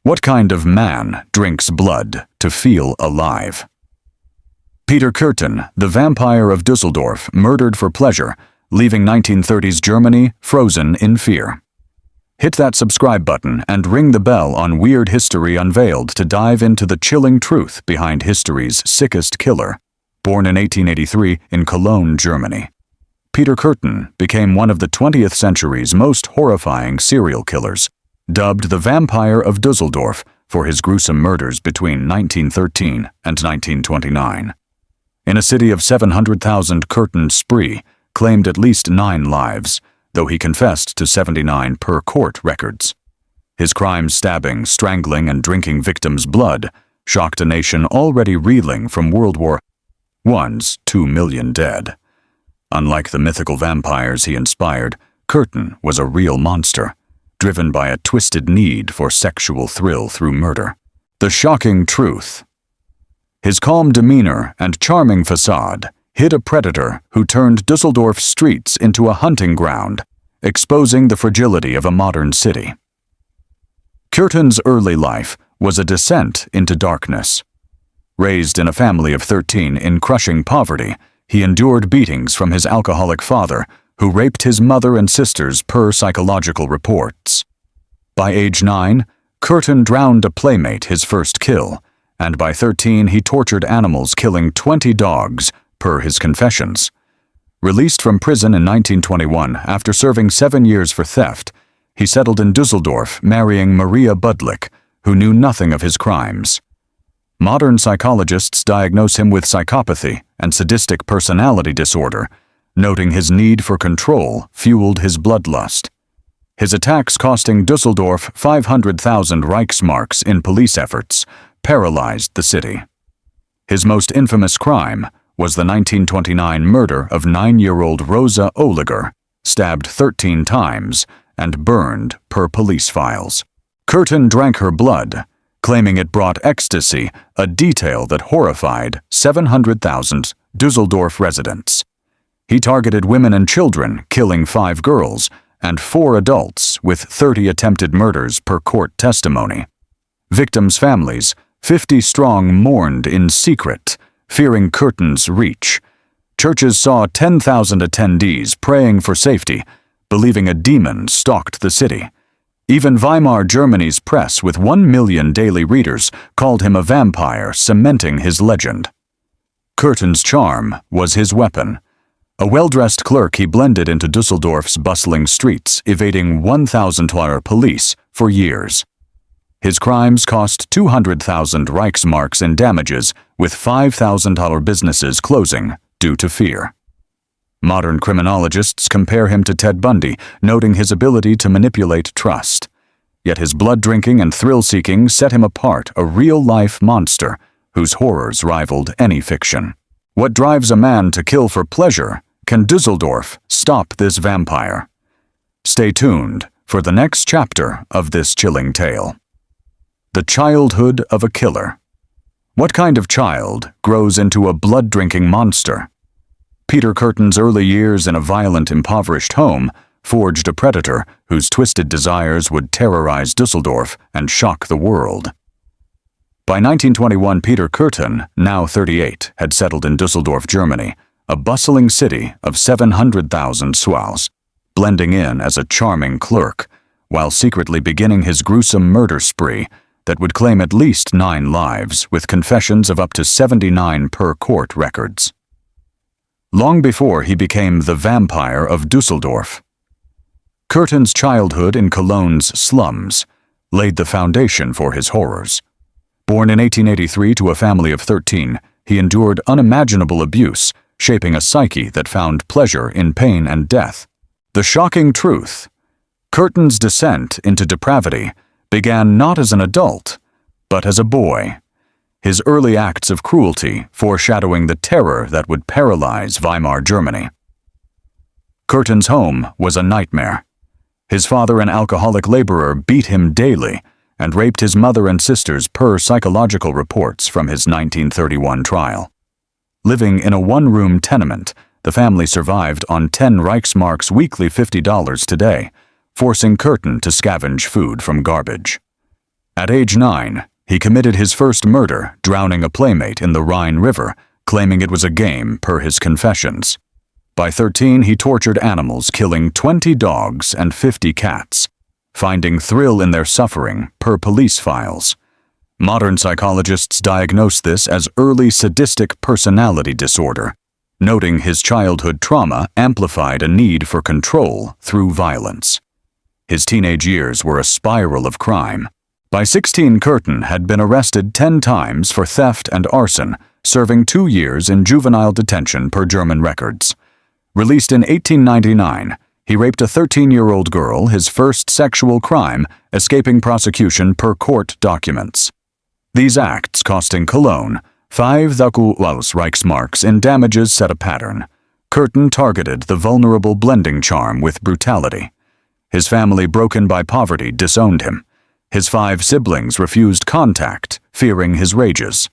What kind of man drinks blood to feel alive? Peter Kürten, the Vampire of Düsseldorf, murdered for pleasure, leaving 1930s Germany frozen in fear. Hit that subscribe button and ring the bell on Weird History Unveiled to dive into the chilling truth behind history's sickest killer. Born in 1883 in Cologne, Germany, Peter Kürten became one of the 20th century's most horrifying serial killers, dubbed the Vampire of Düsseldorf for his gruesome murders between 1913 and 1929. In a city of 700,000, Kürten's spree claimed at least 9 lives, though he confessed to 79 per court records. His crimes, stabbing, strangling, and drinking victims' blood, shocked a nation already reeling from World War I's 2 million dead. Unlike the mythical vampires he inspired, Kürten was a real monster, driven by a twisted need for sexual thrill through murder. The shocking truth. His calm demeanor and charming facade hid a predator who turned Düsseldorf's streets into a hunting ground, exposing the fragility of a modern city. Kürten's early life was a descent into darkness. Raised in a family of 13 in crushing poverty, he endured beatings from his alcoholic father, who raped his mother and sisters per psychological reports. By age 9, Kürten drowned a playmate, his first kill, and by 13 he tortured animals, killing 20 dogs, per his confessions. Released from prison in 1921 after serving 7 years for theft, he settled in Düsseldorf, marrying Maria Budlik, who knew nothing of his crimes. Modern psychologists diagnose him with psychopathy and sadistic personality disorder, noting his need for control fueled his bloodlust. His attacks costing Düsseldorf 500,000 Reichsmarks in police efforts paralyzed the city. His most infamous crime was the 1929 murder of 9-year-old Rosa Ohliger, stabbed 13 times and burned per police files. Kürten drank her blood, claiming it brought ecstasy, a detail that horrified 700,000 Düsseldorf residents. He targeted women and children, killing 5 girls and 4 adults, with 30 attempted murders per court testimony. Victims' families, 50 strong, mourned in secret, fearing Kürten's reach. Churches saw 10,000 attendees praying for safety, believing a demon stalked the city. Even Weimar Germany's press, with 1 million daily readers, called him a vampire, cementing his legend. Kürten's charm was his weapon. A well-dressed clerk, he blended into Düsseldorf's bustling streets, evading 1,000 police for years. His crimes cost 200,000 Reichsmarks in damages, with $5,000 businesses closing due to fear. Modern criminologists compare him to Ted Bundy, noting his ability to manipulate trust. Yet his blood-drinking and thrill-seeking set him apart, a real-life monster whose horrors rivaled any fiction. What drives a man to kill for pleasure? Can Düsseldorf stop this vampire? Stay tuned for the next chapter of this chilling tale. The childhood of a killer. What kind of child grows into a blood-drinking monster? Peter Kürten's early years in a violent, impoverished home forged a predator whose twisted desires would terrorize Düsseldorf and shock the world. By 1921, Peter Kürten, now 38, had settled in Düsseldorf, Germany, a bustling city of 700,000 souls, blending in as a charming clerk, while secretly beginning his gruesome murder spree that would claim at least 9 lives, with confessions of up to 79 per court records. Long before he became the Vampire of Düsseldorf, Kürten's childhood in Cologne's slums laid the foundation for his horrors. Born in 1883 to a family of 13, he endured unimaginable abuse, shaping a psyche that found pleasure in pain and death. The shocking truth: Kürten's descent into depravity began not as an adult, but as a boy. His early acts of cruelty foreshadowing the terror that would paralyze Weimar Germany. Kürten's home was a nightmare. His father, an alcoholic laborer, beat him daily and raped his mother and sisters per psychological reports from his 1931 trial. Living in a one-room tenement, the family survived on 10 Reichsmarks weekly, $50 today, forcing Kürten to scavenge food from garbage. At age 9, he committed his first murder, drowning a playmate in the Rhine River, claiming it was a game per his confessions. By 13, he tortured animals, killing 20 dogs and 50 cats, finding thrill in their suffering per police files. Modern psychologists diagnose this as early sadistic personality disorder, noting his childhood trauma amplified a need for control through violence. His teenage years were a spiral of crime. By 16, Kürten had been arrested 10 times for theft and arson, serving 2 years in juvenile detention per German records. Released in 1899, he raped a 13-year-old girl, his first sexual crime, escaping prosecution per court documents. These acts costing Cologne 5,000 Reichsmarks in damages set a pattern. Kürten targeted the vulnerable, blending charm with brutality. His family, broken by poverty, disowned him. His 5 siblings refused contact, fearing his rages.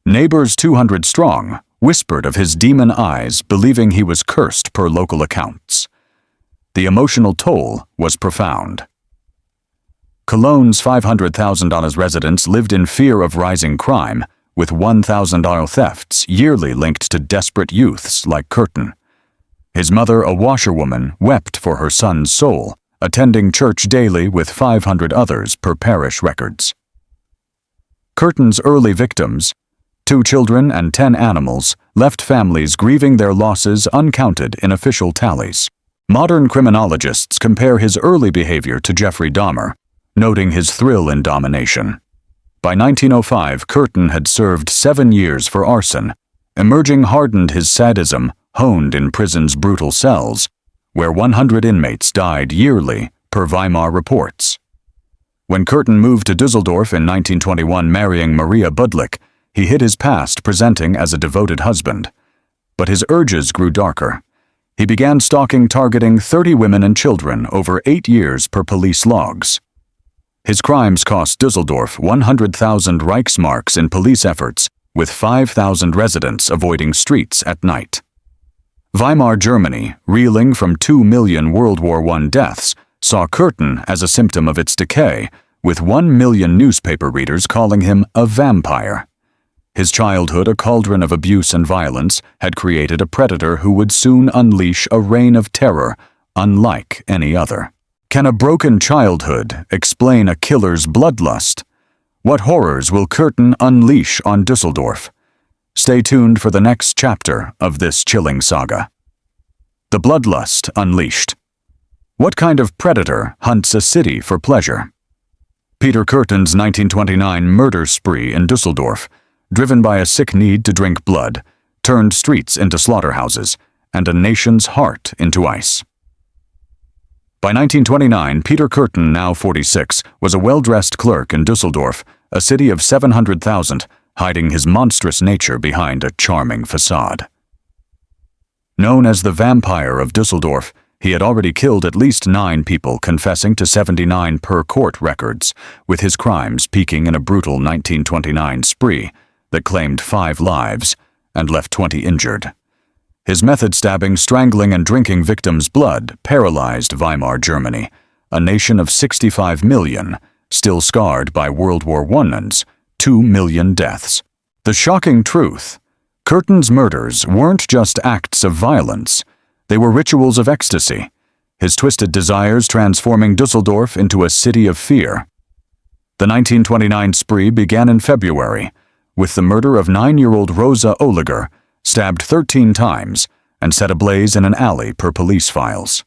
Neighbors 200 strong whispered of his demon eyes, believing he was cursed per local accounts. The emotional toll was profound. Cologne's $500,000 residents lived in fear of rising crime, with $1,000 thefts yearly linked to desperate youths like Kürten. His mother, a washerwoman, wept for her son's soul, attending church daily with 500 others per parish records. Kürten's early victims, 2 children and 10 animals, left families grieving their losses uncounted in official tallies. Modern criminologists compare his early behavior to Jeffrey Dahmer, noting his thrill in domination. By 1905, Kürten had served 7 years for arson. Emerging hardened his sadism, honed in prison's brutal cells, where 100 inmates died yearly, per Weimar reports. When Kürten moved to Düsseldorf in 1921, marrying Maria Budlik, he hid his past, presenting as a devoted husband. But his urges grew darker. He began stalking, targeting 30 women and children over 8 years per police logs. His crimes cost Düsseldorf 100,000 Reichsmarks in police efforts, with 5,000 residents avoiding streets at night. Weimar Germany, reeling from 2 million World War I deaths, saw Kürten as a symptom of its decay, with 1 million newspaper readers calling him a vampire. His childhood, a cauldron of abuse and violence, had created a predator who would soon unleash a reign of terror unlike any other. Can a broken childhood explain a killer's bloodlust? What horrors will Kürten unleash on Düsseldorf? Stay tuned for the next chapter of this chilling saga. The Bloodlust Unleashed. What kind of predator hunts a city for pleasure? Peter Kürten's 1929 murder spree in Düsseldorf, driven by a sick need to drink blood, turned streets into slaughterhouses and a nation's heart into ice. By 1929, Peter Kürten, now 46, was a well-dressed clerk in Düsseldorf, a city of 700,000, hiding his monstrous nature behind a charming facade. Known as the Vampire of Düsseldorf, he had already killed at least 9 people, confessing to 79 per court records, with his crimes peaking in a brutal 1929 spree that claimed 5 lives and left 20 injured. His method: stabbing, strangling, and drinking victims' blood paralyzed Weimar Germany, a nation of 65 million, still scarred by World War I's 2 million deaths. The shocking truth: Kürten's murders weren't just acts of violence, they were rituals of ecstasy, his twisted desires transforming Düsseldorf into a city of fear. The 1929 spree began in February, with the murder of 9-year-old Rosa Ohliger, stabbed 13 times, and set ablaze in an alley per police files.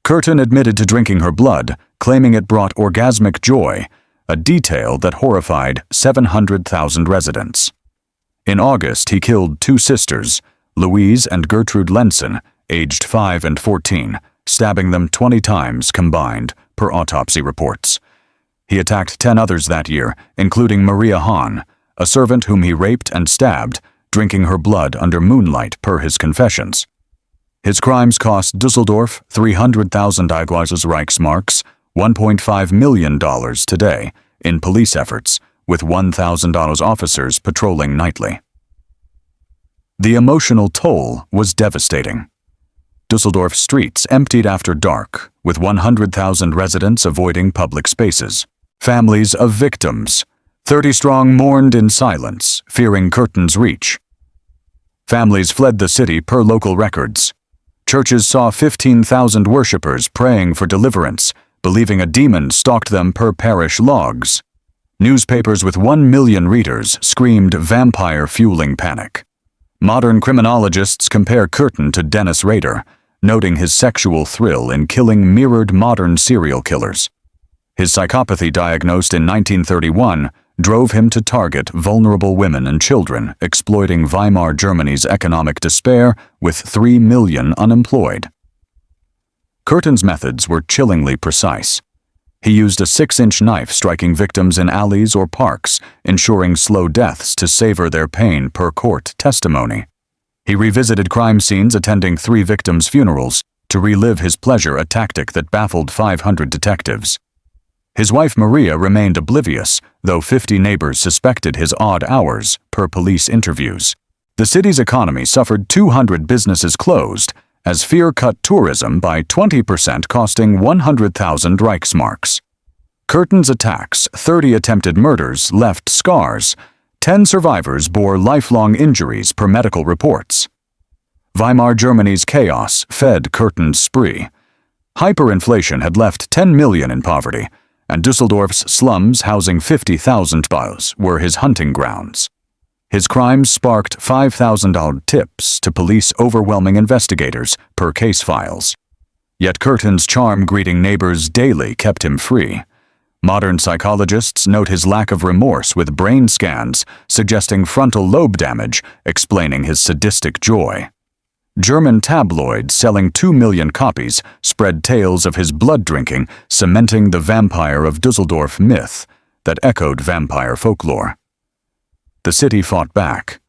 Kürten admitted to drinking her blood, claiming it brought orgasmic joy, a detail that horrified 700,000 residents. In August, he killed 2 sisters, Louise and Gertrude Lenzen, aged 5 and 14, stabbing them 20 times combined, per autopsy reports. He attacked 10 others that year, including Maria Hahn, a servant whom he raped and stabbed, drinking her blood under moonlight per his confessions. His crimes cost Düsseldorf 300,000 Reichsmarks, $1.5 million today, in police efforts, with $1,000 officers patrolling nightly. The emotional toll was devastating. Düsseldorf streets emptied after dark, with 100,000 residents avoiding public spaces. Families of victims. 30 strong mourned in silence, fearing Kürten's reach. Families fled the city per local records. Churches saw 15,000 worshippers praying for deliverance, believing a demon stalked them per parish logs. Newspapers with 1 million readers screamed vampire fueling panic. Modern criminologists compare Kürten to Dennis Rader, noting his sexual thrill in killing mirrored modern serial killers. His psychopathy, diagnosed in 1931, drove him to target vulnerable women and children, exploiting Weimar Germany's economic despair with 3 million unemployed. Kürten's methods were chillingly precise. He used a 6-inch knife, striking victims in alleys or parks, ensuring slow deaths to savor their pain per court testimony. He revisited crime scenes, attending 3 victims' funerals, to relive his pleasure, a tactic that baffled 500 detectives. His wife Maria remained oblivious, though 50 neighbors suspected his odd hours per police interviews. The city's economy suffered. 200 businesses closed, as fear cut tourism by 20%, costing 100,000 Reichsmarks. Kürten's attacks, 30 attempted murders, left scars. 10 survivors bore lifelong injuries per medical reports. Weimar Germany's chaos fed Kürten's spree. Hyperinflation had left 10 million in poverty, and Düsseldorf's slums, housing 50,000 Baus, were his hunting grounds. His crimes sparked $5,000 tips to police, overwhelming investigators per case files. Yet Kürten's charm, greeting neighbors daily, kept him free. Modern psychologists note his lack of remorse, with brain scans suggesting frontal lobe damage, explaining his sadistic joy. German tabloids, selling 2 million copies, spread tales of his blood drinking, cementing the Vampire of Düsseldorf myth that echoed vampire folklore. The city fought back.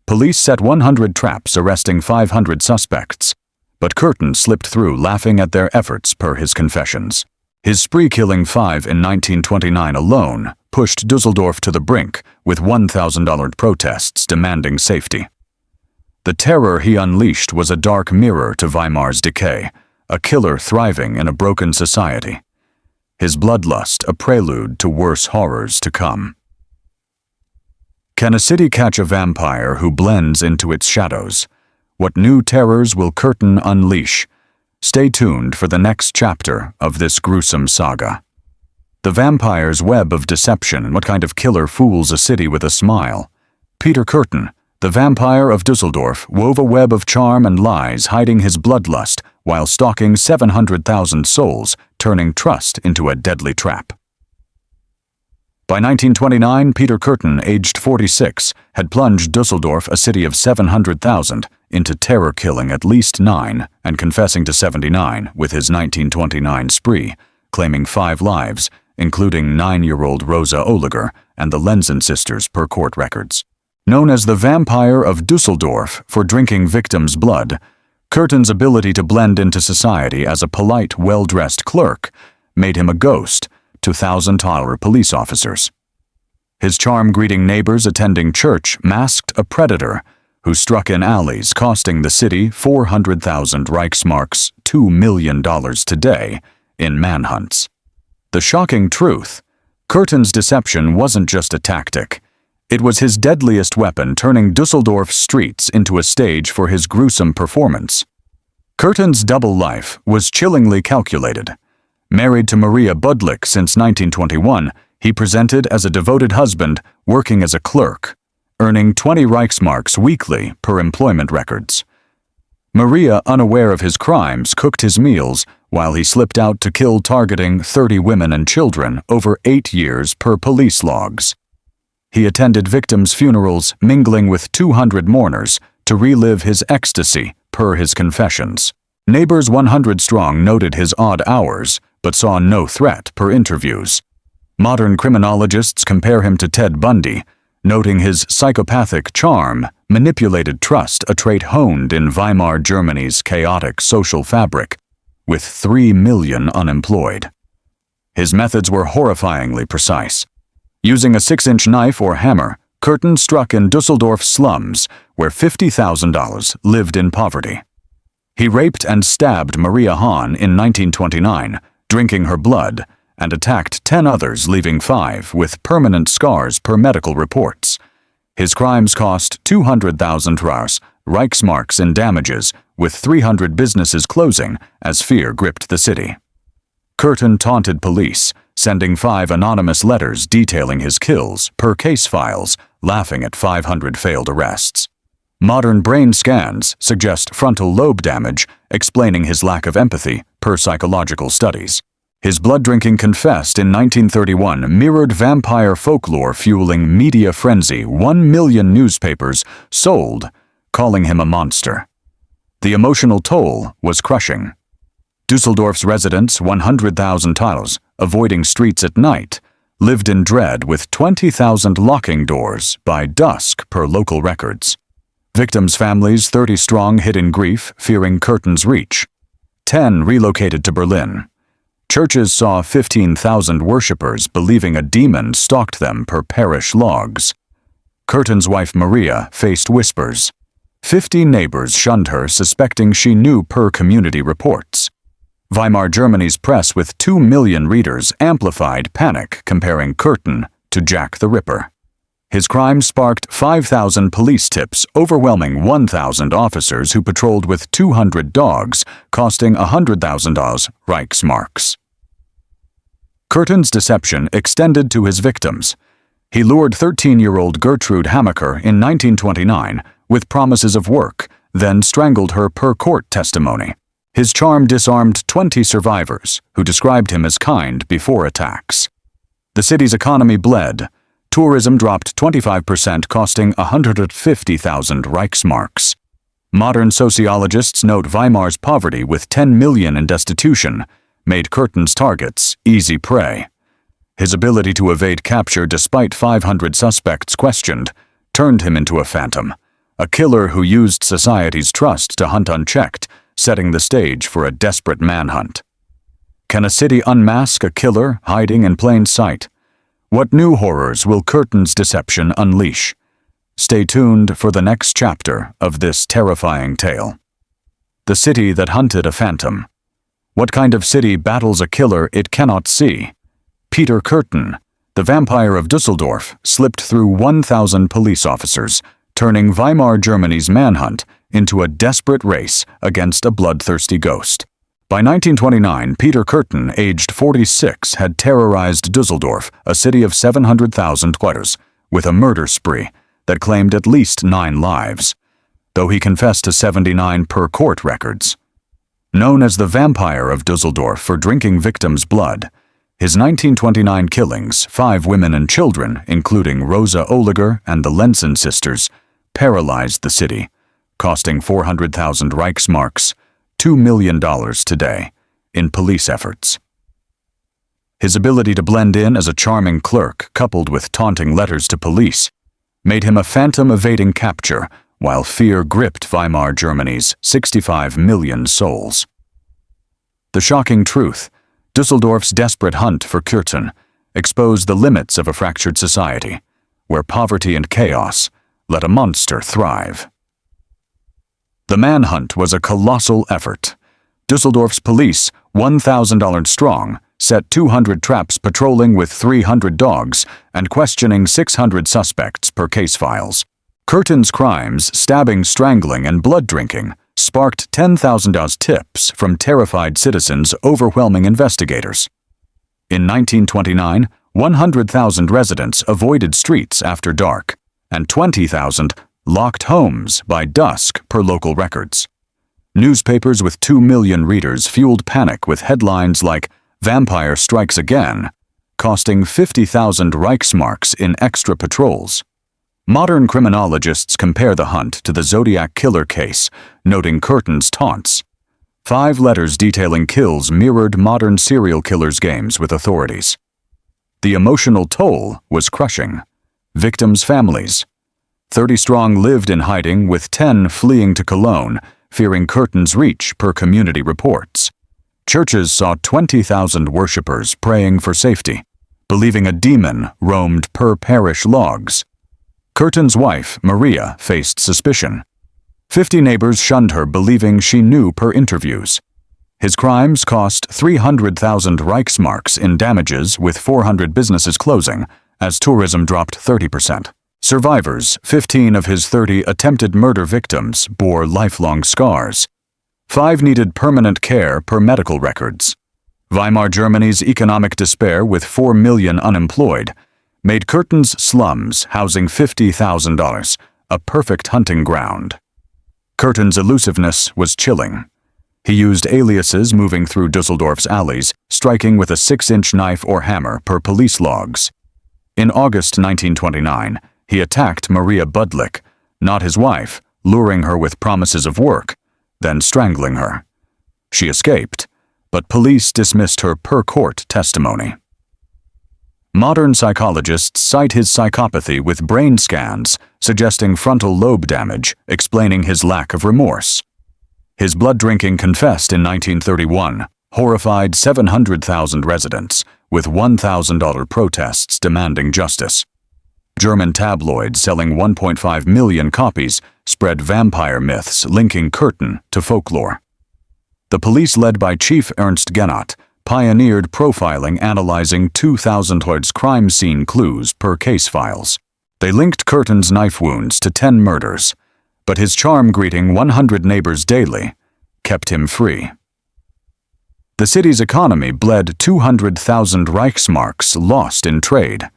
Police set 100 traps, arresting 500 suspects, but Kürten slipped through, laughing at their efforts per his confessions. His spree, killing 5 in 1929 alone, pushed Düsseldorf to the brink, with $1,000 protests demanding safety. The terror he unleashed was a dark mirror to Weimar's decay, a killer thriving in a broken society. His bloodlust, a prelude to worse horrors to come. Can a city catch a vampire who blends into its shadows? What new terrors will Kürten unleash? Stay tuned for the next chapter of this gruesome saga. The vampire's web of deception, and what kind of killer fools a city with a smile? Peter Kürten, the Vampire of Düsseldorf, wove a web of charm and lies, hiding his bloodlust while stalking 700,000 souls, turning trust into a deadly trap. By 1929, Peter Kürten, aged 46, had plunged Düsseldorf, a city of 700,000, into terror, killing at least 9 and confessing to 79 with his 1929 spree, claiming 5 lives, including 9-year-old Rosa Ohliger and the Lenzen sisters per court records. Known as the Vampire of Düsseldorf for drinking victims' blood, Kürten's ability to blend into society as a polite, well-dressed clerk made him a ghost to $1,000 police officers. His charm, greeting neighbors attending church, masked a predator who struck in alleys, costing the city 400,000 Reichsmarks, $2 million today, in manhunts. The shocking truth: Kürten's deception wasn't just a tactic. It was his deadliest weapon, turning Düsseldorf's streets into a stage for his gruesome performance. Kürten's double life was chillingly calculated. Married to Maria Budlik since 1921, he presented as a devoted husband, working as a clerk, earning 20 Reichsmarks weekly per employment records. Maria, unaware of his crimes, cooked his meals while he slipped out to kill, targeting 30 women and children over 8 years per police logs. He attended victims' funerals, mingling with 200 mourners to relive his ecstasy per his confessions. Neighbors 100 strong noted his odd hours, but saw no threat per interviews. Modern criminologists compare him to Ted Bundy, noting his psychopathic charm, manipulated trust, a trait honed in Weimar Germany's chaotic social fabric, with 3 million unemployed. His methods were horrifyingly precise. Using a 6-inch knife or hammer, Kürten struck in Düsseldorf's slums, where $50,000 lived in poverty. He raped and stabbed Maria Hahn in 1929, drinking her blood, and attacked 10 others, leaving 5 with permanent scars per medical reports. His crimes cost 200,000 Reichsmarks in damages, with 300 businesses closing as fear gripped the city. Kürten taunted police, sending 5 anonymous letters detailing his kills per case files, laughing at 500 failed arrests. Modern brain scans suggest frontal lobe damage, explaining his lack of empathy per psychological studies. His blood-drinking confessed in 1931 mirrored vampire folklore fueling media frenzy. 1 million newspapers sold, calling him a monster. The emotional toll was crushing. Düsseldorf's residents, 100,000 tiles, avoiding streets at night, lived in dread with 20,000 locking doors by dusk per local records. Victims' families, 30 strong, hid in grief, fearing Kürten's reach. 10 relocated to Berlin. Churches saw 15,000 worshippers believing a demon stalked them per parish logs. Kürten's wife Maria faced whispers. 50 neighbors shunned her, suspecting she knew per community reports. Weimar Germany's press with 2 million readers amplified panic, comparing Kürten to Jack the Ripper. His crime sparked 5,000 police tips, overwhelming 1,000 officers who patrolled with 200 dogs, costing $100,000 Reichsmarks. Kürten's deception extended to his victims. He lured 13-year-old Gertrude Hamaker in 1929 with promises of work, then strangled her per court testimony. His charm disarmed 20 survivors, who described him as kind before attacks. The city's economy bled. Tourism dropped 25%, costing 150,000 Reichsmarks. Modern sociologists note Weimar's poverty, with 10 million in destitution, made Kürten's targets easy prey. His ability to evade capture despite 500 suspects questioned turned him into a phantom, a killer who used society's trust to hunt unchecked, setting the stage for a desperate manhunt. Can a city unmask a killer hiding in plain sight? What new horrors will Kürten's deception unleash? Stay tuned for the next chapter of this terrifying tale. The city that hunted a phantom. What kind of city battles a killer it cannot see? Peter Kürten, the Vampire of Düsseldorf, slipped through 1,000 police officers, turning Weimar Germany's manhunt into a desperate race against a bloodthirsty ghost. By 1929, Peter Kürten, aged 46, had terrorized Düsseldorf, a city of 700,000 quarters, with a murder spree that claimed at least 9 lives, though he confessed to 79 per court records. Known as the Vampire of Düsseldorf for drinking victims' blood, his 1929 killings, 5 women and children, including Rosa Ohliger and the Lenzen sisters, paralyzed the city, costing 400,000 Reichsmarks, $2 million today, in police efforts. His ability to blend in as a charming clerk, coupled with taunting letters to police, made him a phantom evading capture, while fear gripped Weimar Germany's 65 million souls. The shocking truth, Düsseldorf's desperate hunt for Kürten, exposed the limits of a fractured society, where poverty and chaos let a monster thrive. The manhunt was a colossal effort. Düsseldorf's police, 1,000 strong, set 200 traps, patrolling with 300 dogs and questioning 600 suspects per case files. Kürten's crimes, stabbing, strangling, and blood drinking, sparked 10,000 tips from terrified citizens, overwhelming investigators. In 1929, 100,000 residents avoided streets after dark, and 20,000 locked homes by dusk per local records. Newspapers with 2 million readers fueled panic with headlines like "Vampire Strikes Again," costing 50,000 Reichsmarks in extra patrols. Modern criminologists compare the hunt to the Zodiac killer case, noting Kürten's taunts. 5 letters detailing kills mirrored modern serial killers' games with authorities. The emotional toll was crushing. Victims' families. 30 strong lived in hiding, with 10 fleeing to Cologne, fearing Kürten's reach per community reports. Churches saw 20,000 worshippers praying for safety, believing a demon roamed per parish logs. Kürten's wife, Maria, faced suspicion. 50 neighbors shunned her, believing she knew per interviews. His crimes cost 300,000 Reichsmarks in damages, with 400 businesses closing, as tourism dropped 30%. Survivors, 15 of his 30 attempted murder victims, bore lifelong scars. 5 needed permanent care per medical records. Weimar Germany's economic despair, with 4 million unemployed, made Kürten's slums, housing $50,000, a perfect hunting ground. Kürten's elusiveness was chilling. He used aliases moving through Düsseldorf's alleys, striking with a 6-inch knife or hammer per police logs. In August 1929, he attacked Maria Budlik, not his wife, luring her with promises of work, then strangling her. She escaped, but police dismissed her per-court testimony. Modern psychologists cite his psychopathy with brain scans suggesting frontal lobe damage, explaining his lack of remorse. His blood-drinking confessed in 1931 horrified 700,000 residents, with $1,000 protests demanding justice. German tabloids selling 1.5 million copies spread vampire myths linking Kürten to folklore. The police, led by Chief Ernst Gennat, pioneered profiling, analyzing 2,000 crime scene clues per case files. They linked Kürten's knife wounds to 10 murders, but his charm, greeting 100 neighbors daily, kept him free. The city's economy bled 200,000 Reichsmarks lost in trade.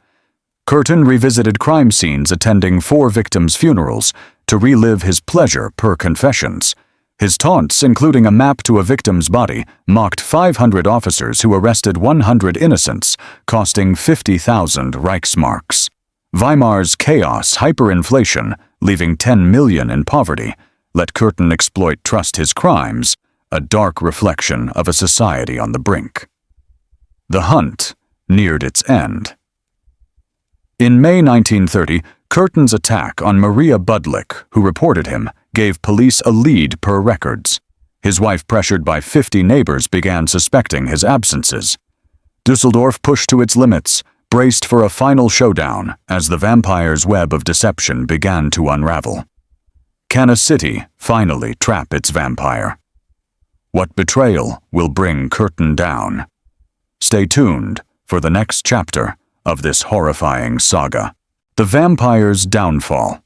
Kürten revisited crime scenes, attending 4 victims' funerals to relive his pleasure per confessions. His taunts, including a map to a victim's body, mocked 500 officers who arrested 100 innocents, costing 50,000 Reichsmarks. Weimar's chaos, hyperinflation, leaving 10 million in poverty, let Kürten exploit trust his crimes, a dark reflection of a society on the brink. The hunt neared its end. In May 1930, Kürten's attack on Maria Budlik, who reported him, gave police a lead per records. His wife, pressured by 50 neighbors, began suspecting his absences. Düsseldorf pushed to its limits, braced for a final showdown as the vampire's web of deception began to unravel. Can a city finally trap its vampire? What betrayal will bring Kürten down? Stay tuned for the next chapter of this horrifying saga. The vampire's downfall.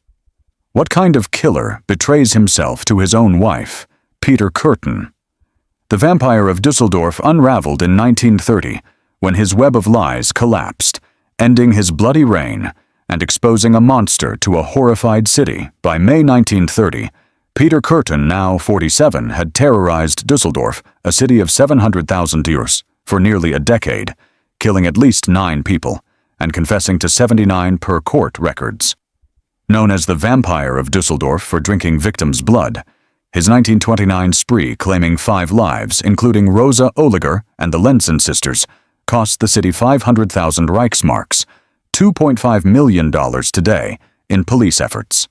What kind of killer betrays himself to his own wife, Peter Kürten? The Vampire of Düsseldorf unraveled in 1930 when his web of lies collapsed, ending his bloody reign and exposing a monster to a horrified city. By May 1930, Peter Kürten, now 47, had terrorized Düsseldorf, a city of 700,000 euros, for nearly a decade, killing at least 9 people and confessing to 79 per-court records. Known as the Vampire of Düsseldorf for drinking victims' blood, his 1929 spree, claiming 5 lives, including Rosa Ohliger and the Lenzen sisters, cost the city 500,000 Reichsmarks, $2.5 million today, in police efforts.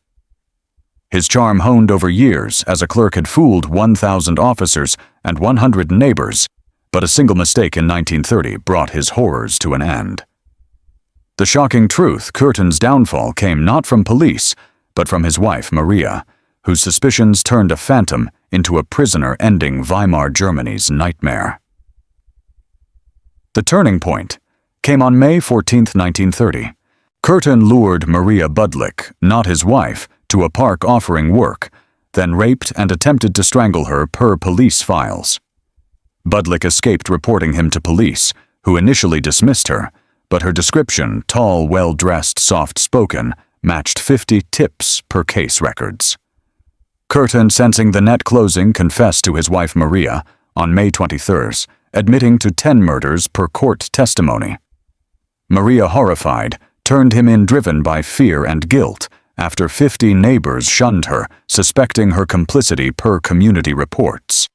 His charm, honed over years as a clerk, had fooled 1,000 officers and 100 neighbors, but a single mistake in 1930 brought his horrors to an end. The shocking truth: Kürten's downfall came not from police, but from his wife Maria, whose suspicions turned a phantom into a prisoner, ending Weimar Germany's nightmare. The turning point came on May 14, 1930. Kürten lured Maria Budlik, not his wife, to a park offering work, then raped and attempted to strangle her per police files. Budlik escaped reporting him to police, who initially dismissed her, but her description, tall, well-dressed, soft-spoken, matched 50 tips per case records. Kürten, sensing the net closing, confessed to his wife Maria on May 23rd, admitting to 10 murders per court testimony. Maria, horrified, turned him in, driven by fear and guilt, after 50 neighbors shunned her, suspecting her complicity per community reports.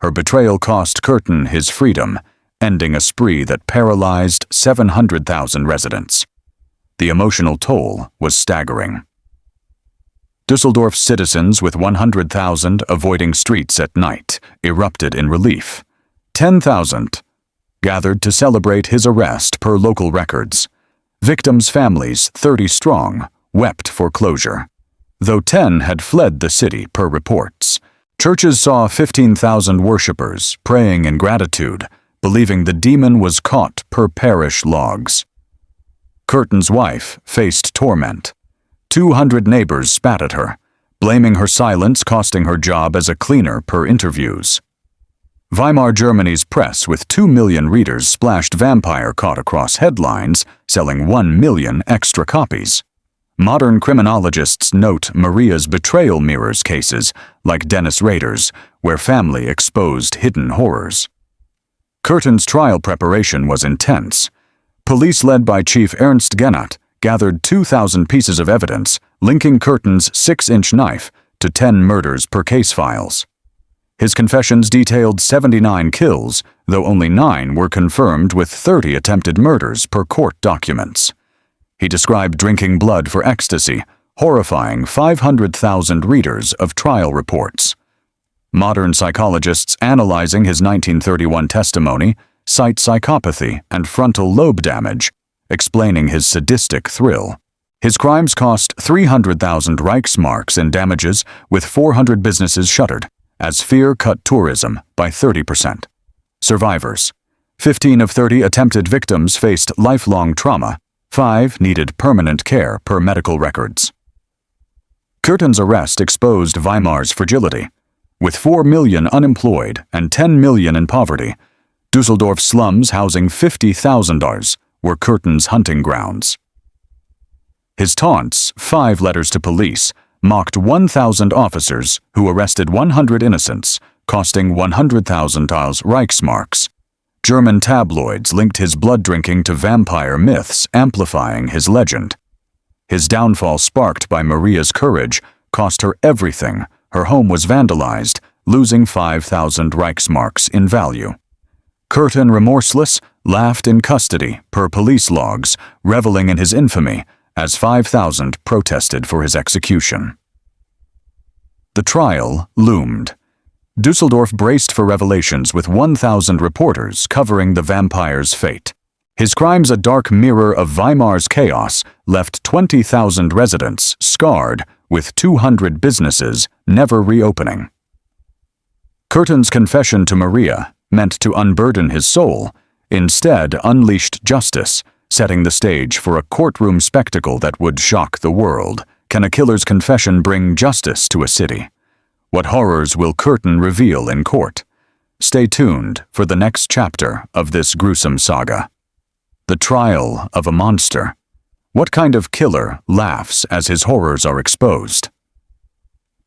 Her betrayal cost Kürten his freedom, ending a spree that paralyzed 700,000 residents. The emotional toll was staggering. Düsseldorf's citizens, with 100,000 avoiding streets at night, erupted in relief. 10,000 gathered to celebrate his arrest per local records. Victims' families, 30 strong, wept for closure. Though 10 had fled the city per reports, Churches saw 15,000 worshippers praying in gratitude, believing the demon was caught per parish logs. Kürten's wife faced torment. 200 neighbors spat at her, blaming her silence costing her job as a cleaner per interviews. Weimar Germany's press with 2 million readers splashed Vampire caught across headlines, selling 1 million extra copies. Modern criminologists note Maria's betrayal mirrors cases, like Dennis Rader's, where family exposed hidden horrors. Kürten's trial preparation was intense. Police led by Chief Ernst Gennat gathered 2,000 pieces of evidence linking Kürten's 6-inch knife to 10 murders per case files. His confessions detailed 79 kills, though only 9 were confirmed with 30 attempted murders per court documents. He described drinking blood for ecstasy, horrifying 500,000 readers of trial reports. Modern psychologists analyzing his 1931 testimony cite psychopathy and frontal lobe damage, explaining his sadistic thrill. His crimes cost 300,000 Reichsmarks in damages, with 400 businesses shuttered, as fear cut tourism by 30%. Survivors. 15 of 30 attempted victims faced lifelong trauma. 5 needed permanent care per medical records. Kürten's arrest exposed Weimar's fragility. With 4 million unemployed and 10 million in poverty, Düsseldorf's slums housing 50,000 were Kürten's hunting grounds. His taunts, 5 letters to police, mocked 1,000 officers who arrested 100 innocents, costing 100,000 Reichsmarks. German tabloids linked his blood drinking to vampire myths, amplifying his legend. His downfall, sparked by Maria's courage, cost her everything. Her home was vandalized, losing 5,000 Reichsmarks in value. Kürten, remorseless, laughed in custody per police logs, reveling in his infamy, as 5,000 protested for his execution. The trial loomed. Düsseldorf braced for revelations with 1,000 reporters covering the vampire's fate. His crimes, a dark mirror of Weimar's chaos, left 20,000 residents scarred, with 200 businesses never reopening. Kürten's confession to Maria, meant to unburden his soul, instead unleashed justice, setting the stage for a courtroom spectacle that would shock the world. Can a killer's confession bring justice to a city? What horrors will Kürten reveal in court? Stay tuned for the next chapter of this gruesome saga. The trial of a monster. What kind of killer laughs as his horrors are exposed?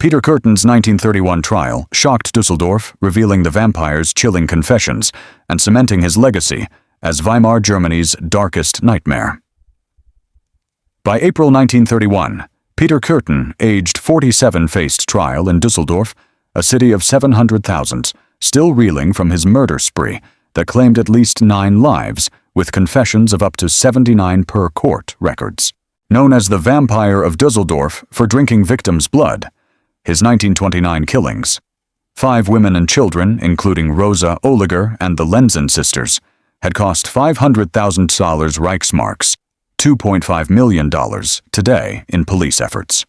Peter Kürten's 1931 trial shocked Düsseldorf, revealing the vampire's chilling confessions and cementing his legacy as Weimar Germany's darkest nightmare. By April 1931, Peter Kürten, aged 47, faced trial in Düsseldorf, a city of 700,000, still reeling from his murder spree that claimed at least 9 lives, with confessions of up to 79 per court records. Known as the Vampire of Düsseldorf for drinking victims' blood, his 1929 killings, 5 women and children, including Rosa Ohliger and the Lenzen sisters, had cost $500,000 Reichsmarks, $2.5 million today in police efforts.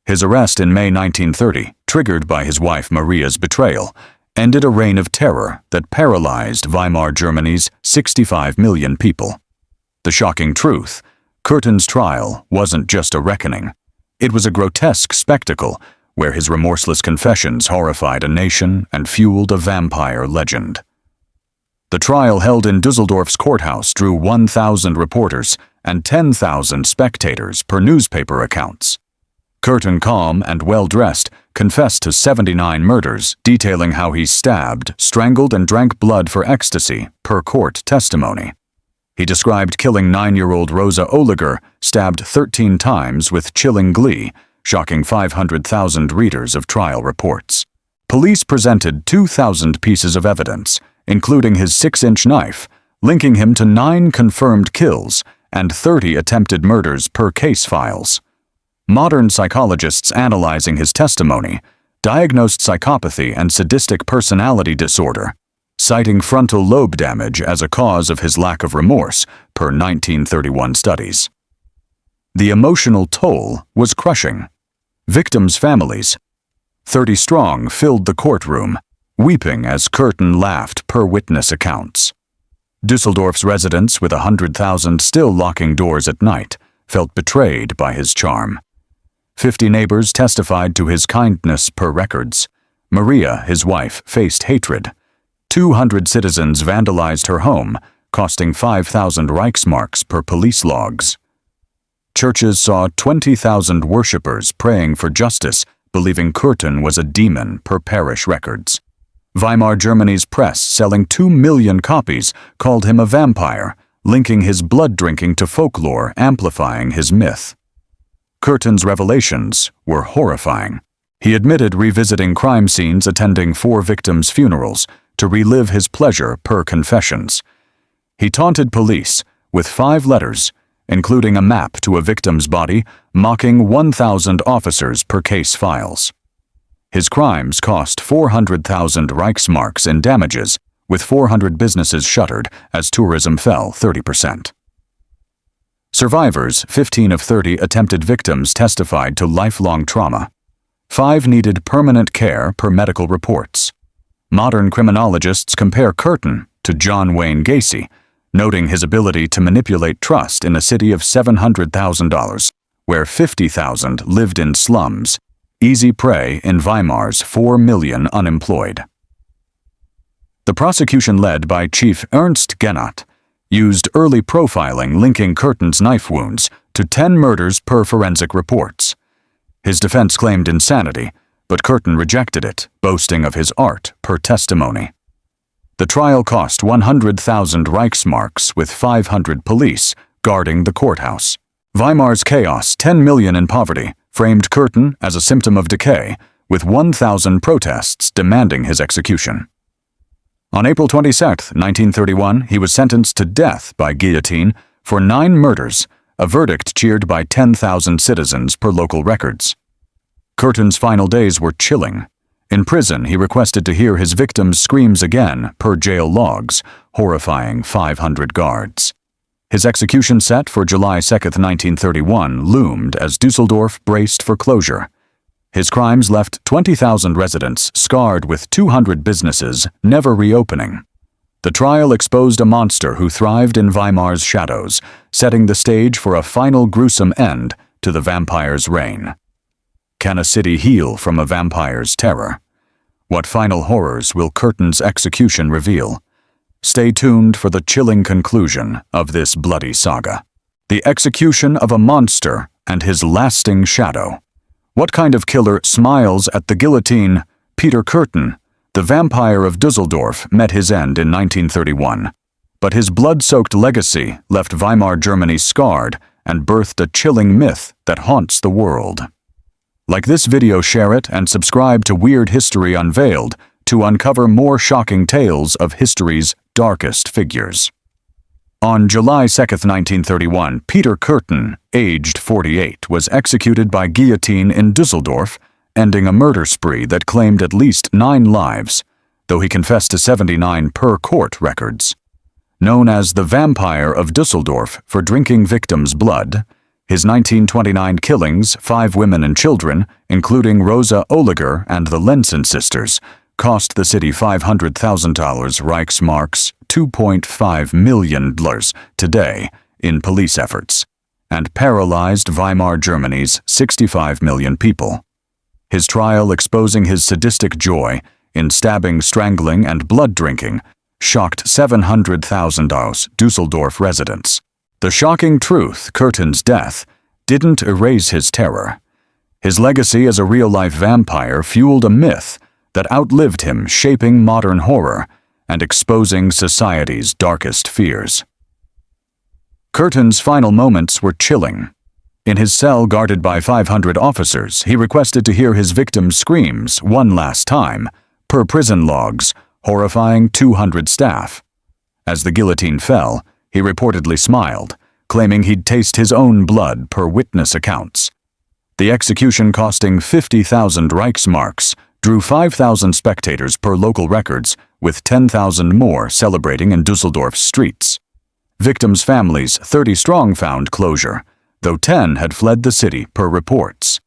His arrest in May 1930, triggered by his wife Maria's betrayal, ended a reign of terror that paralyzed Weimar Germany's 65 million people. The shocking truth: Kürten's trial wasn't just a reckoning. It was a grotesque spectacle where his remorseless confessions horrified a nation and fueled a vampire legend. The trial, held in Düsseldorf's courthouse, drew 1,000 reporters and 10,000 spectators per newspaper accounts. Kürten, calm and well-dressed, confessed to 79 murders, detailing how he stabbed, strangled, and drank blood for ecstasy per court testimony. He described killing 9-year-old Rosa Ohliger, stabbed 13 times with chilling glee, shocking 500,000 readers of trial reports. Police presented 2,000 pieces of evidence, including his 6-inch knife, linking him to 9 confirmed kills and 30 attempted murders per case files. Modern psychologists analyzing his testimony diagnosed psychopathy and sadistic personality disorder, citing frontal lobe damage as a cause of his lack of remorse, per 1931 studies. The emotional toll was crushing. Victims' families, 30 strong filled the courtroom, weeping as Kürten laughed per witness accounts. Düsseldorf's residents, with 100,000 still locking doors at night, felt betrayed by his charm. 50 neighbors testified to his kindness per records. Maria, his wife, faced hatred. 200 citizens vandalized her home, costing 5,000 Reichsmarks per police logs. Churches saw 20,000 worshippers praying for justice, believing Kürten was a demon per parish records. Weimar Germany's press, selling 2 million copies, called him a vampire, linking his blood drinking to folklore, amplifying his myth. Kürten's revelations were horrifying. He admitted revisiting crime scenes, attending 4 victims' funerals, to relive his pleasure per confessions. He taunted police with 5 letters, including a map to a victim's body, mocking 1,000 officers per case files. His crimes cost 400,000 Reichsmarks in damages, with 400 businesses shuttered as tourism fell 30%. Survivors, 15 of 30 attempted victims, testified to lifelong trauma. 5 needed permanent care per medical reports. Modern criminologists compare Kürten to John Wayne Gacy, noting his ability to manipulate trust in a city of $700,000, where 50,000 lived in slums, easy prey in Weimar's 4 million unemployed. The prosecution, led by Chief Ernst Gennat, used early profiling linking Kürten's knife wounds to 10 murders per forensic reports. His defense claimed insanity, but Kürten rejected it, boasting of his art per testimony. The trial cost 100,000 Reichsmarks, with 500 police guarding the courthouse. Weimar's chaos, 10 million in poverty, framed Kürten as a symptom of decay, with 1,000 protests demanding his execution. On April 22, 1931, he was sentenced to death by guillotine for 9 murders, a verdict cheered by 10,000 citizens per local records. Kürten's final days were chilling. In prison, he requested to hear his victims' screams again per jail logs, horrifying 500 guards. His execution set for July 2, 1931, loomed as Düsseldorf braced for closure. His crimes left 20,000 residents scarred, with 200 businesses never reopening. The trial exposed a monster who thrived in Weimar's shadows, setting the stage for a final gruesome end to the vampire's reign. Can a city heal from a vampire's terror? What final horrors will Kürten's execution reveal? Stay tuned for the chilling conclusion of this bloody saga. The execution of a monster and his lasting shadow. What kind of killer smiles at the guillotine? Peter Kürten, the Vampire of Düsseldorf, met his end in 1931. But his blood-soaked legacy left Weimar Germany scarred and birthed a chilling myth that haunts the world. Like this video, share it, and subscribe to Weird History Unveiled to uncover more shocking tales of history's darkest figures. On July 2, 1931, Peter Kürten, aged 48, was executed by guillotine in Düsseldorf, ending a murder spree that claimed at least 9 lives, though he confessed to 79 per court records. Known as the Vampire of Düsseldorf for drinking victims' blood, his 1929 killings, 5 women and children, including Rosa Ohliger and the Lenzen sisters, cost the city $500,000 Reichsmarks, $2.5 million today, in police efforts, and paralyzed Weimar Germany's 65 million people. His trial, exposing his sadistic joy in stabbing, strangling, and blood drinking, shocked 700,000 Düsseldorf residents. The shocking truth: Kürten's death didn't erase his terror. His legacy as a real-life vampire fueled a myth that outlived him, shaping modern horror and exposing society's darkest fears. Kürten's final moments were chilling. In his cell, guarded by 500 officers, he requested to hear his victims' screams one last time, per prison logs, horrifying 200 staff. As the guillotine fell, he reportedly smiled, claiming he'd taste his own blood per witness accounts. The execution, costing 50,000 Reichsmarks, drew 5,000 spectators per local records, with 10,000 more celebrating in Düsseldorf's streets. Victims' families, 30 strong, found closure, though 10 had fled the city per reports.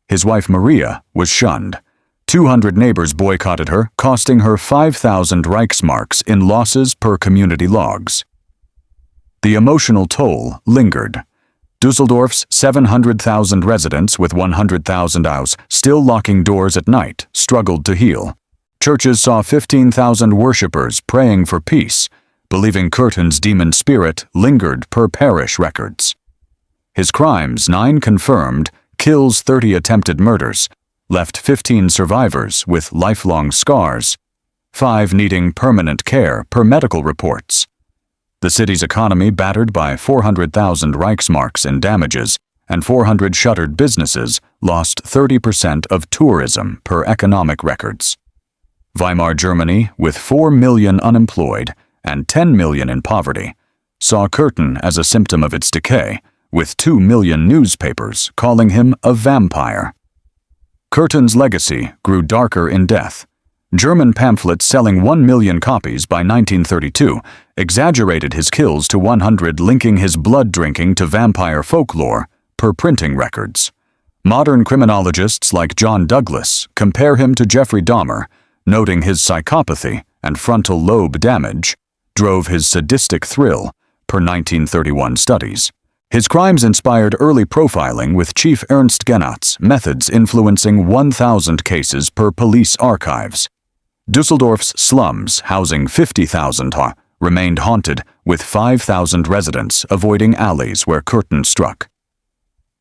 His wife Maria was shunned. 200 neighbors boycotted her, costing her 5,000 Reichsmarks in losses per community logs. The emotional toll lingered. Düsseldorf's 700,000 residents with 100,000 house still locking doors at night struggled to heal. Churches saw 15,000 worshippers praying for peace, believing Kürten's demon spirit lingered per parish records. His crimes, 9 confirmed, kills 30 attempted murders, left 15 survivors with lifelong scars, 5 needing permanent care per medical reports. The city's economy battered by 400,000 Reichsmarks in damages, and 400 shuttered businesses lost 30% of tourism per economic records. Weimar Germany, with 4 million unemployed and 10 million in poverty, saw Kürten as a symptom of its decay, with 2 million newspapers calling him a vampire. Kürten's legacy grew darker in death. German pamphlets selling 1 million copies by 1932 exaggerated his kills to 100, linking his blood drinking to vampire folklore per printing records. Modern criminologists like John Douglas compare him to Jeffrey Dahmer, noting his psychopathy and frontal lobe damage drove his sadistic thrill per 1931 studies. His crimes inspired early profiling, with Chief Ernst Genat's methods influencing 1,000 cases per police archives. Düsseldorf's slums, housing 50,000 remained haunted, with 5,000 residents avoiding alleys where Kürten struck.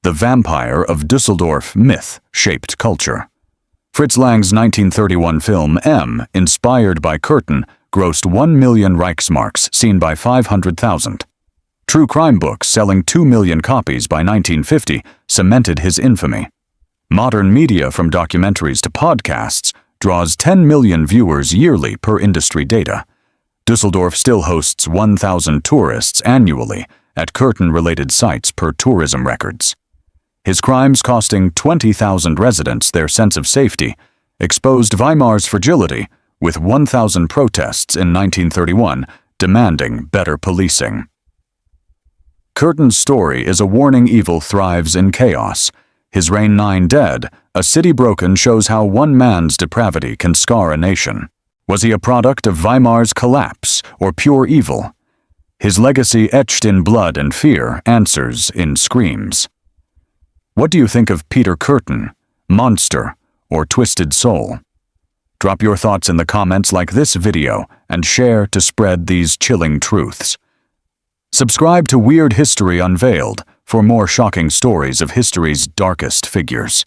The Vampire of Düsseldorf myth shaped culture. Fritz Lang's 1931 film M, inspired by Kürten, grossed 1 million Reichsmarks, seen by 500,000. True crime books selling 2 million copies by 1950 cemented his infamy. Modern media, from documentaries to podcasts, draws 10 million viewers yearly per industry data. Düsseldorf still hosts 1,000 tourists annually at Kürten-related sites per tourism records. His crimes, costing 20,000 residents their sense of safety, exposed Weimar's fragility, with 1,000 protests in 1931 demanding better policing. Kürten's story is a warning: evil thrives in chaos. His reign 9 dead, a city broken, shows how one man's depravity can scar a nation. Was he a product of Weimar's collapse or pure evil? His legacy, etched in blood and fear, answers in screams. What do you think of Peter Kürten, monster or twisted soul? Drop your thoughts in the comments, like this video, and share to spread these chilling truths. Subscribe to Weird History Unveiled for more shocking stories of history's darkest figures.